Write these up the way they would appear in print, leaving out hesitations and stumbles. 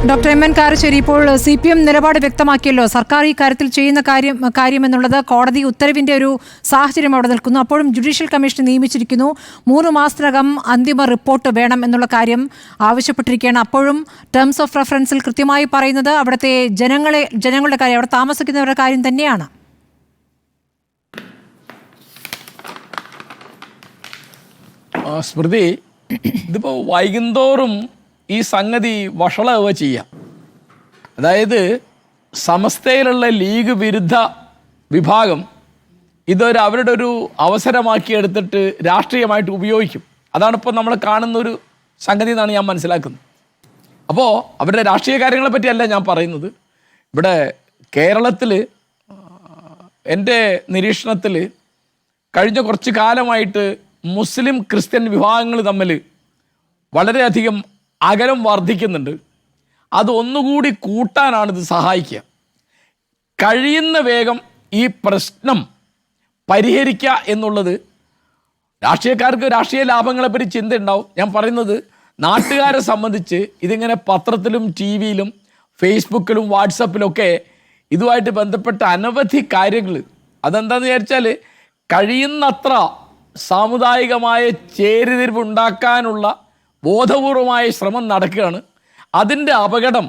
Doctor M N Karassery, ഇപ്പോൾ CPM നിലപാട് വ്യക്തമാക്കിയല്ലോ. സർക്കാർ ഈ കാര്യത്തിൽ ചെയ്യുന്ന കാര്യം എന്നുള്ളത് കോടതി ഉത്തരവിന്റെ ഒരു സാഹചര്യം അവിടെ നിൽക്കുന്നു. അപ്പോഴും ജുഡീഷ്യൽ കമ്മീഷൻ നിയമിച്ചിരിക്കുന്നു. 3 മാസത്തിനകം അന്തിമ റിപ്പോർട്ട് വേണം എന്നുള്ള കാര്യം ആവശ്യപ്പെട്ടിരിക്കുകയാണ്. അപ്പോഴും ടേംസ് ഓഫ് റെഫറൻസിൽ കൃത്യമായി പറയുന്നത് അവിടുത്തെ ജനങ്ങളുടെ കാര്യം, അവിടെ താമസിക്കുന്നവരുടെ കാര്യം തന്നെയാണ്. സ്മൃതി, ഇതിപ്പോൾ വൈകുന്തോറും ഈ സംഗതി വഷളാവുക ചെയ്യാം. അതായത് സമസ്തയിലുള്ള ലീഗ് വിരുദ്ധ വിഭാഗം അവരുടെ ഒരു അവസരമാക്കി എടുത്തിട്ട് രാഷ്ട്രീയമായിട്ട് ഉപയോഗിക്കും. അതാണിപ്പോൾ നമ്മൾ കാണുന്നൊരു സംഗതി എന്നാണ് ഞാൻ മനസ്സിലാക്കുന്നത്. അപ്പോൾ അവരുടെ രാഷ്ട്രീയ കാര്യങ്ങളെ പറ്റിയല്ല ഞാൻ പറയുന്നത്. ഇവിടെ കേരളത്തിൽ എൻ്റെ നിരീക്ഷണത്തിൽ കഴിഞ്ഞ കുറച്ച് കാലമായിട്ട് മുസ്ലിം ക്രിസ്ത്യൻ വിഭാഗങ്ങൾ തമ്മിൽ വളരെയധികം അകലം വർദ്ധിക്കുന്നുണ്ട്. അത് ഒന്നുകൂടി കൂട്ടാനാണിത് സഹായിക്കുക. കഴിയുന്ന വേഗം ഈ പ്രശ്നം പരിഹരിക്കുക എന്നുള്ളത് രാഷ്ട്രീയക്കാർക്ക് രാഷ്ട്രീയ ലാഭങ്ങളെപ്പറ്റി ചിന്തയുണ്ടാവും. ഞാൻ പറയുന്നത് നാട്ടുകാരെ സംബന്ധിച്ച് ഇതിങ്ങനെ പത്രത്തിലും TV-യിലും ഫേസ്ബുക്കിലും വാട്സപ്പിലൊക്കെ ഇതുമായിട്ട് ബന്ധപ്പെട്ട അനവധി കാര്യങ്ങൾ, അതെന്താണെന്ന് വിചാരിച്ചാൽ കഴിയുന്നത്ര സാമുദായികമായ ചേരിതിരിവ് ഉണ്ടാക്കാനുള്ള ബോധപൂർവമായ ശ്രമം നടക്കുകയാണ്. അതിൻ്റെ അപകടം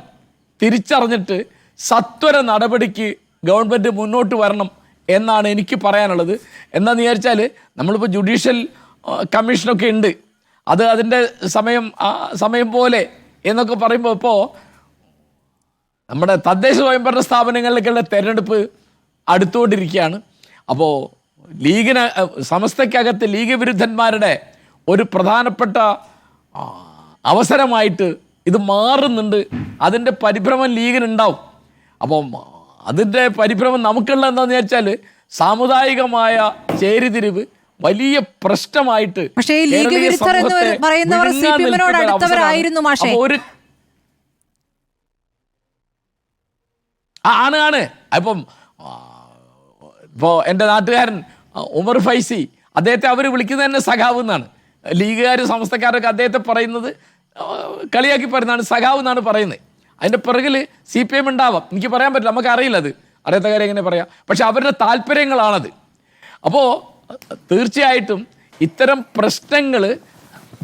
തിരിച്ചറിഞ്ഞിട്ട് സത്വര നടപടിക്ക് ഗവൺമെൻറ് മുന്നോട്ട് വരണം എന്നാണ് എനിക്ക് പറയാനുള്ളത്. എന്താണെന്ന് വിചാരിച്ചാൽ നമ്മളിപ്പോൾ ജുഡീഷ്യൽ കമ്മീഷനൊക്കെ ഉണ്ട്, അത് അതിൻ്റെ സമയം പോലെ എന്നൊക്കെ പറയുമ്പോൾ ഇപ്പോൾ നമ്മുടെ തദ്ദേശ സ്വയംഭരണ സ്ഥാപനങ്ങളിലേക്കുള്ള തെരഞ്ഞെടുപ്പ് അടുത്തുകൊണ്ടിരിക്കുകയാണ്. അപ്പോൾ സമസ്തയ്ക്കകത്ത് ലീഗ് വിരുദ്ധന്മാരുടെ ഒരു പ്രധാനപ്പെട്ട അവസരമായിട്ട് ഇത് മാറുന്നുണ്ട്. അതിൻ്റെ പരിഭ്രമം ലീഗിനുണ്ടാവും. അപ്പം അതിൻ്റെ പരിഭ്രമം നമുക്കുള്ള എന്താണെന്ന് വെച്ചാൽ സാമുദായികമായ ചേരിതിരിവ് വലിയ പ്രശ്നമായിട്ട് ആണ്. അപ്പം ഇപ്പോൾ എൻ്റെ നാട്ടുകാരൻ ഉമർ ഫൈസി, അദ്ദേഹത്തെ അവർ വിളിക്കുന്നത് തന്നെ സഖാവ് എന്നാണ്. ലീഗുകാർ സമസ്തക്കാരൊക്കെ അദ്ദേഹത്തെ പറയുന്നത് കളിയാക്കി പറയുന്നതാണ്, സഖാവ് എന്നാണ് പറയുന്നത്. അതിൻ്റെ പിറകിൽ CPM ഉണ്ടാവാം, എനിക്ക് പറയാൻ പറ്റില്ല, നമുക്കറിയില്ല, അത് അറിയാത്ത കാര്യം എങ്ങനെ പറയാം. പക്ഷെ അവരുടെ താല്പര്യങ്ങളാണത്. അപ്പോൾ തീർച്ചയായിട്ടും ഇത്തരം പ്രശ്നങ്ങൾ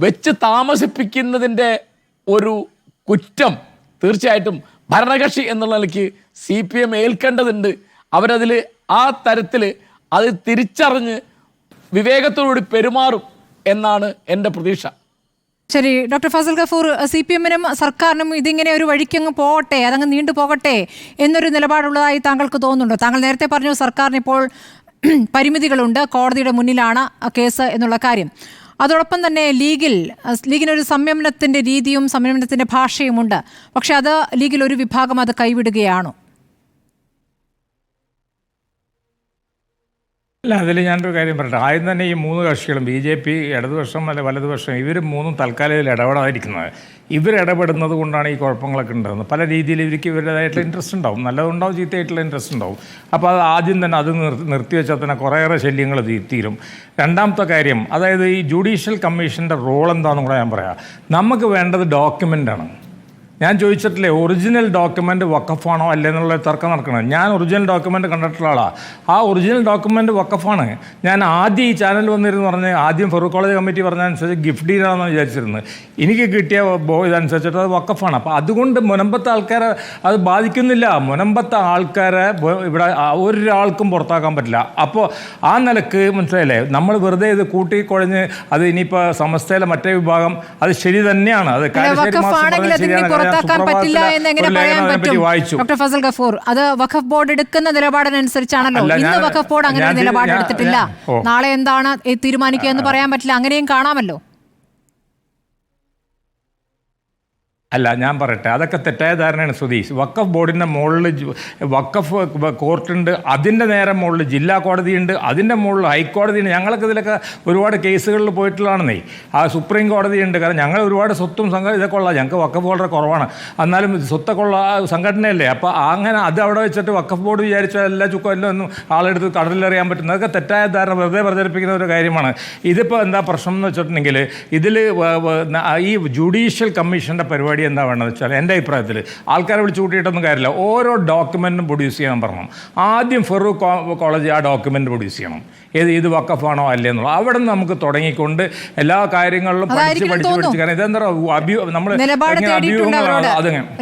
വെച്ച് താമസിപ്പിക്കുന്നതിൻ്റെ ഒരു കുറ്റം തീർച്ചയായിട്ടും ഭരണകക്ഷി എന്നുള്ള നിലയ്ക്ക് CPM ഏൽക്കേണ്ടതുണ്ട്. അവരതിൽ ആ തരത്തിൽ അത് തിരിച്ചറിഞ്ഞ് വിവേകത്തോടുകൂടി പെരുമാറും എന്നാണ് എൻ്റെ പ്രതീക്ഷ. ശരി, ഡോക്ടർ ഫസൽ ഗഫൂർ, CPM-നും സർക്കാരിനും ഇതിങ്ങനെ ഒരു വഴിക്കങ്ങ് പോകട്ടെ, അതങ്ങ് നീണ്ടു പോകട്ടെ എന്നൊരു നിലപാടുള്ളതായി താങ്കൾക്ക് തോന്നുന്നുണ്ടോ? താങ്കൾ നേരത്തെ പറഞ്ഞു സർക്കാരിന് ഇപ്പോൾ പരിമിതികളുണ്ട്, കോടതിയുടെ മുന്നിലാണ് കേസ് എന്നുള്ള കാര്യം. അതോടൊപ്പം തന്നെ ലീഗിനൊരു സംയമനത്തിൻ്റെ രീതിയും സംയമനത്തിൻ്റെ ഭാഷയുമുണ്ട്. പക്ഷെ അത് ലീഗിൽ ഒരു വിഭാഗം അത് കൈവിടുകയാണോ? അല്ല, അതിൽ ഞാനൊരു കാര്യം പറയട്ടെ. ആദ്യം തന്നെ ഈ 3 കക്ഷികളും BJP, ഇടതുപക്ഷം അല്ലെ വലതുപക്ഷം, ഇവർ 3 തൽക്കാലം ഇതിൽ ഇടപെടാതിരിക്കുന്നത്. ഇവരിടപെടുന്നത് കൊണ്ടാണ് ഈ കുഴപ്പങ്ങളൊക്കെ ഉണ്ടാകുന്നത്. പല രീതിയിൽ ഇവർക്ക് ഇവരുടേതായിട്ടുള്ള ഇൻട്രസ്റ്റ് ഉണ്ടാവും, നല്ലതുണ്ടാവും, ചീത്തയായിട്ടുള്ള ഇൻട്രസ്റ്റ് ഉണ്ടാവും. അപ്പോൾ അത് ആദ്യം തന്നെ അത് നിർത്തിവെച്ചാൽ തന്നെ കുറേയേറെ ശല്യങ്ങൾ തീരും. രണ്ടാമത്തെ കാര്യം, അതായത് ഈ ജുഡീഷ്യൽ കമ്മീഷൻ്റെ റോൾ എന്താണെന്ന് കൂടെ ഞാൻ പറയാം. നമുക്ക് വേണ്ടത് ഡോക്യുമെൻ്റാണ്. ഞാൻ ചോദിച്ചിട്ടില്ലേ, ഒറിജിനൽ ഡോക്യുമെൻ്റ് വഖഫാണോ അല്ലെന്നുള്ള തർക്കം നടക്കണം. ഞാൻ ഒറിജിനൽ ഡോക്യുമെൻ്റ് കണ്ടിട്ടുള്ള ആളാണ്. ആ ഒറിജിനൽ ഡോക്യുമെൻ്റ് വഖഫാണ്. ഞാൻ ആദ്യം ഈ ചാനൽ വന്നിരുന്നു പറഞ്ഞ് ആദ്യം ഫറൂഖ് കോളേജ് കമ്മിറ്റി പറഞ്ഞതനുസരിച്ച് ഗിഫ്റ്റ് ഡീലാണെന്ന് വിചാരിച്ചിരുന്നത്. എനിക്ക് കിട്ടിയ ഇതനുസരിച്ചിട്ട് അത് വഖഫാണ്. അപ്പോൾ അതുകൊണ്ട് മുനമ്പത്തെ ആൾക്കാരെ അത് ബാധിക്കുന്നില്ല. മുനമ്പത്തെ ആൾക്കാരെ ഇവിടെ ഒരാൾക്കും പുറത്താക്കാൻ പറ്റില്ല. അപ്പോൾ ആ നിലക്ക് മനസ്സിലായില്ലേ, നമ്മൾ വെറുതെ ഇത് കൂട്ടിക്കുഴഞ്ഞ് അത് ഇനിയിപ്പോൾ സമസ്തയിലെ മറ്റേ വിഭാഗം അത് ശരി തന്നെയാണ്, അത് പറ്റില്ല എന്ന് എങ്ങനെ പറയാൻ പറ്റും? ഡോക്ടർ ഫസൽ ഗഫൂർ, അത് വഖഫ് ബോർഡ് എടുക്കുന്ന നിലപാടിനനുസരിച്ചാണല്ലോ. ഇന്ന് വഖഫ് ബോർഡ് അങ്ങനെ നിലപാടെടുത്തിട്ടില്ല, നാളെ എന്താണ് തീരുമാനിക്കുക എന്ന് പറയാൻ പറ്റില്ല, അങ്ങനെയും കാണാമല്ലോ. അല്ല, ഞാൻ പറയട്ടെ, അതൊക്കെ തെറ്റായ ധാരണയാണ് സുധീഷ്. വഖഫ് ബോർഡിൻ്റെ മുകളിൽ വഖഫ് കോർട്ടുണ്ട്, അതിൻ്റെ നേരെ മുകളിൽ ജില്ലാ കോടതിയുണ്ട്, അതിൻ്റെ മുകളിൽ ഹൈക്കോടതിയുണ്ട്. ഞങ്ങൾക്ക് ഇതിലൊക്കെ ഒരുപാട് കേസുകളിൽ പോയിട്ടുള്ളതാണെന്നേ. ആ സുപ്രീം കോടതിയുണ്ട്. കാരണം ഞങ്ങൾ ഒരുപാട് സ്വത്തും ഇതൊക്കെ ഉള്ള, ഞങ്ങൾക്ക് വഖഫ് വളരെ കുറവാണ്, എന്നാലും സ്വത്തൊക്കെ ഉള്ള സംഘടനയല്ലേ. അപ്പോൾ അങ്ങനെ അത് അവിടെ വെച്ചിട്ട് വഖഫ് ബോർഡ് വിചാരിച്ചാൽ എല്ലാ ചുക്കും എല്ലാം ഒന്നും ആളെടുത്ത് കടലിലെറിയാൻ പറ്റും. അതൊക്കെ തെറ്റായ ധാരണ, വെറുതെ പ്രചരിപ്പിക്കുന്ന ഒരു കാര്യമാണ്. ഇതിപ്പോൾ എന്താ പ്രശ്നം എന്ന് വെച്ചിട്ടുണ്ടെങ്കിൽ ഇതിൽ ഈ ജുഡീഷ്യൽ കമ്മീഷൻ്റെ പരിപാടി പരിപാടി എന്താ വേണ്ടതെന്ന് വെച്ചാൽ എൻ്റെ അഭിപ്രായത്തിൽ ആൾക്കാരെ വിളിച്ചു കൂട്ടിയിട്ടൊന്നും കാര്യമില്ല. ഓരോ ഡോക്യുമെൻറ്റും പ്രൊഡ്യൂസ് ചെയ്യാൻ പറഞ്ഞു. ആദ്യം ഫറൂഖ് കോളേജ് ആ ഡോക്യുമെൻ്റ് പ്രൊഡ്യൂസ് ചെയ്യണം. ഇത് വഖഫാണോ അല്ലേ എന്നുള്ളത്. അവിടെ നിന്ന് നമുക്ക് തുടങ്ങിക്കൊണ്ട് എല്ലാ കാര്യങ്ങളിലും പഠിച്ച് കാരണം ഇതെന്താ നമ്മൾ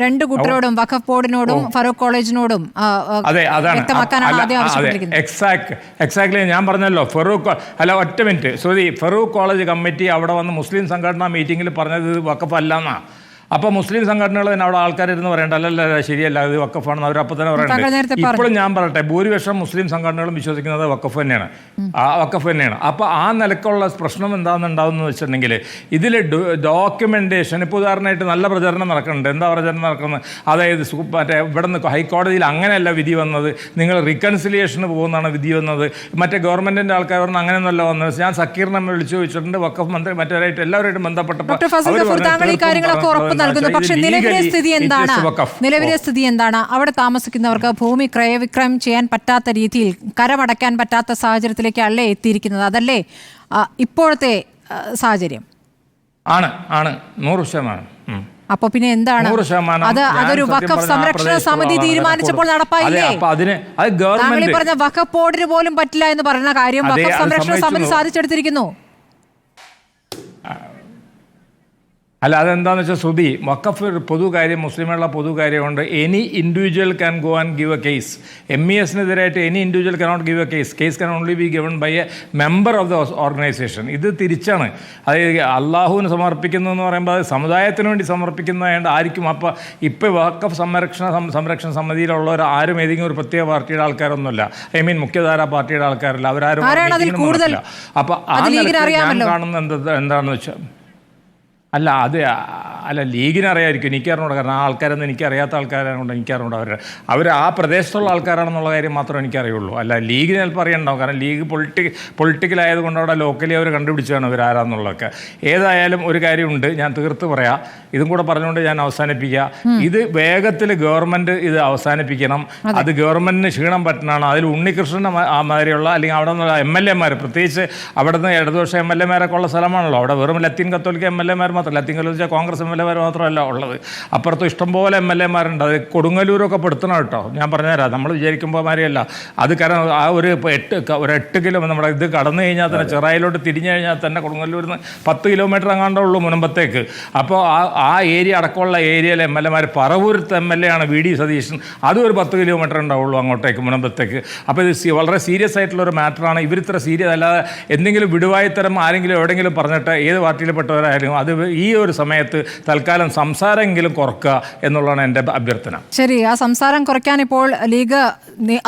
രണ്ട് കൂട്ടരോടും വഖഫ് ബോർഡിനോടും ഫറൂഖ് കോളേജിനോടും അതെ അതാണ് എക്സാക്ട്ലി ഞാൻ പറഞ്ഞല്ലോ. ഒറ്റ മിനിറ്റ് ശ്രുതി, ഫറൂഖ് കോളേജ് കമ്മിറ്റി അവിടെ വന്ന് മുസ്ലിം സംഘടനാ മീറ്റിംഗിൽ പറഞ്ഞത് ഇത് വഖഫ് അല്ലെന്നാ. അപ്പോൾ മുസ്ലിം സംഘടനകൾ തന്നെ അവിടെ ആൾക്കാരിരുന്ന് പറയണ്ട അല്ലല്ല ശരിയല്ല ഇത് വഖഫാണെന്ന് അവരപ്പോൾ തന്നെ പറയണ്ടേ. ഇപ്പോഴും ഞാൻ പറയട്ടെ, ഭൂരിപക്ഷം മുസ്ലിം സംഘടനകളും വിശ്വസിക്കുന്നത് വഖഫ് തന്നെയാണ്, വഖഫ് തന്നെയാണ്. അപ്പോൾ ആ നിലക്കുള്ള പ്രശ്നം എന്താണെന്നുണ്ടാവുമെന്ന് വെച്ചിട്ടുണ്ടെങ്കിൽ ഇതിൽ ഡോക്യുമെൻറ്റേഷൻ ഇപ്പോൾ ഉദാഹരണമായിട്ട് നല്ല പ്രചരണം നടക്കുന്നുണ്ട്. എന്താ പ്രചരണം നടക്കുന്നത്? അതായത് മറ്റേ ഇവിടെ നിന്ന് ഹൈക്കോടതിയിൽ അങ്ങനെയല്ല വിധി വന്നത്, നിങ്ങൾ റീകൺസിലിയേഷന് പോകുന്നതാണ് വിധി വന്നത്. മറ്റേ ഗവൺമെൻറ്റിൻ്റെ ആൾക്കാർ പറഞ്ഞാൽ അങ്ങനെയൊന്നല്ല വന്നത്. ഞാൻ സക്കീറിനെ വിളിച്ചു ചോദിച്ചിട്ടുണ്ട്, വഖഫ് മന്ത്രി മറ്റവരായിട്ട് എല്ലാവരുമായിട്ടും ബന്ധപ്പെട്ടപ്പോൾ നൽകുന്നു. പക്ഷെ നിലവിലെ സ്ഥിതി എന്താണ്? അവിടെ താമസിക്കുന്നവർക്ക് ഭൂമി ക്രയവിക്രയം ചെയ്യാൻ പറ്റാത്ത രീതിയിൽ, കരമടയ്ക്കാൻ പറ്റാത്ത സാഹചര്യത്തിലേക്ക് അല്ലേ എത്തിയിരിക്കുന്നത്? അതല്ലേ ഇപ്പോഴത്തെ സാഹചര്യം? ആണ് 100%. അപ്പൊ പിന്നെ എന്താണ് അതൊരു വഖഫ് സംരക്ഷണ സമിതി തീരുമാനിച്ചപ്പോൾ നടപ്പായില്ലേ? താങ്കൾ പറഞ്ഞ വഖഫ് ബോർഡിന് പോലും പറ്റില്ല എന്ന് പറയുന്ന കാര്യം വഖഫ് സംരക്ഷണ സമിതി സാധിച്ചെടുത്തിരിക്കുന്നു. അല്ല അതെന്താണെന്ന് വെച്ചാൽ ശ്രുതി, വഖഫ് പൊതുകാര്യം, മുസ്ലിമുള്ള പൊതുകാര്യമുണ്ട്. Any individual can go and give a case. MES-നെതിരായിട്ട് any individual cannot give a case can only be given by a member of the organisation. ഇത് തിരിച്ചാണ്. അതായത് അള്ളാഹുവിന് സമർപ്പിക്കുന്നു എന്ന് പറയുമ്പോൾ അത് സമുദായത്തിന് വേണ്ടി സമർപ്പിക്കുന്നതായതുകൊണ്ട് ആയിരിക്കും. അപ്പോൾ ഇപ്പോൾ വഖഫ് സംരക്ഷണ സമിതിയിലുള്ളവർ ആരും ഏതെങ്കിലും ഒരു പ്രത്യേക പാർട്ടിയുടെ ആൾക്കാരൊന്നുമല്ല, മുഖ്യധാര പാർട്ടിയുടെ ആൾക്കാരല്ല, അവരാരും. അപ്പോൾ ആ ഞാൻ കാണുന്നത് എന്താണെന്ന് വെച്ചാൽ അല്ല ലീഗിന് അറിയാമായിരിക്കും, എനിക്കറിഞ്ഞൂടാ. കാരണം ആ ആൾക്കാരൊന്നും എനിക്കറിയാത്ത ആൾക്കാരായതുകൊണ്ട് എനിക്കറിഞ്ഞൂടാ. അവർ ആ പ്രദേശത്തുള്ള ആൾക്കാരാണെന്നുള്ള കാര്യം മാത്രമേ എനിക്കറിയുള്ളൂ. അല്ല ലീഗിന് ചിലപ്പോൾ അറിയണ്ടാവും. കാരണം ലീഗ് പൊളിറ്റിക്കലായതുകൊണ്ട് അവിടെ ലോക്കലി അവർ കണ്ടുപിടിച്ചാണ് ഇവരാരാന്നുള്ളതൊക്കെ. ഏതായാലും ഒരു കാര്യമുണ്ട്, ഞാൻ തീർത്ത് പറയാം, ഇതും കൂടെ പറഞ്ഞുകൊണ്ട് ഞാൻ അവസാനിപ്പിക്കുക. ഇത് വേഗത്തിൽ ഗവൺമെൻറ് ഇത് അവസാനിപ്പിക്കണം. അത് ഗവൺമെൻറ്റിന് ക്ഷീണം പറ്റുന്നതാണ്. അതിൽ ഉണ്ണികൃഷ്ണൻ ആ മാതിരിയുള്ള അല്ലെങ്കിൽ അവിടെ നിന്നുള്ള MLA-മാർ, പ്രത്യേകിച്ച് അവിടെ നിന്ന് ഇടതുപക്ഷ MLA-മാരൊക്കെ ഉള്ള സ്ഥലമാണല്ലോ. അവിടെ വെറും ലത്തീൻ കത്തോലിക്ക MLA-മാർ ലത്തീൻ കത്തോലിക്ക കോൺഗ്രസ് MLA-മാർ മാത്രമല്ല ഉള്ളത്. അപ്പുറത്തും ഇഷ്ടംപോലെ MLA-മാരുണ്ട്. അത് കൊടുങ്ങല്ലൂരൊക്കെ പെടുത്തണം കേട്ടോ. ഞാൻ പറഞ്ഞുതരാം, നമ്മൾ വിചാരിക്കുമ്പോൾ മാതിരിയല്ല അത്. കാരണം ആ ഒരു 8 കിലോ നമ്മുടെ ഇത് കടന്നു കഴിഞ്ഞാൽ തന്നെ ചെറായിലോട്ട് തിരിഞ്ഞു കഴിഞ്ഞാൽ തന്നെ കൊടുങ്ങല്ലൂരിൽ നിന്ന് 10 കിലോമീറ്റർ അങ്ങാണ്ടേ ഉള്ളൂ മുനമ്പത്തേക്ക്. അപ്പോൾ ആ ഏരിയ അടക്കമുള്ള ഏരിയയിലെ MLA-മാർ, പറവൂരത്തെ MLA ആണ് VD സതീശൻ, അതും ഒരു 10 കിലോമീറ്റർ ഉണ്ടാവുള്ളൂ അങ്ങോട്ടേക്ക് മുനമ്പത്തേക്ക്. അപ്പോൾ ഇത് വളരെ സീരിയസ് ആയിട്ടുള്ളൊരു മാറ്ററാണ്. ഇവരിത്ര സീരിയസ് അല്ലാതെ എന്തെങ്കിലും വിടുവായിത്തരം ആരെങ്കിലും എവിടെയെങ്കിലും പറഞ്ഞിട്ട് ഏത് പാർട്ടിയിൽപ്പെട്ടവരായാലും അത് ഈ ഒരു സമയത്ത് തൽക്കാലം സംസാരമെങ്കിലും കുറക്കുക എന്നുള്ളതാണ് എൻ്റെ അഭ്യർത്ഥന. ശരി, ആ സംസാരം കുറയ്ക്കാൻ ഇപ്പോൾ ലീഗ്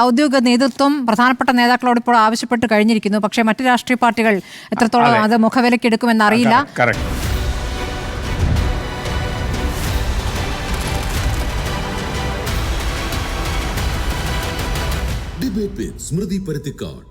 ഔദ്യോഗിക നേതൃത്വം പ്രധാനപ്പെട്ട നേതാക്കളോട് ഇപ്പോൾ ആവശ്യപ്പെട്ട് കഴിഞ്ഞിരിക്കുന്നു. പക്ഷേ മറ്റ് രാഷ്ട്രീയ പാർട്ടികൾ എത്രത്തോളം അത് മുഖവിലയ്ക്ക് എടുക്കുമെന്നറിയില്ല. ഡിബേറ്റ് വിത്ത് സ്മൃതി പരുത്തിക്കാട്.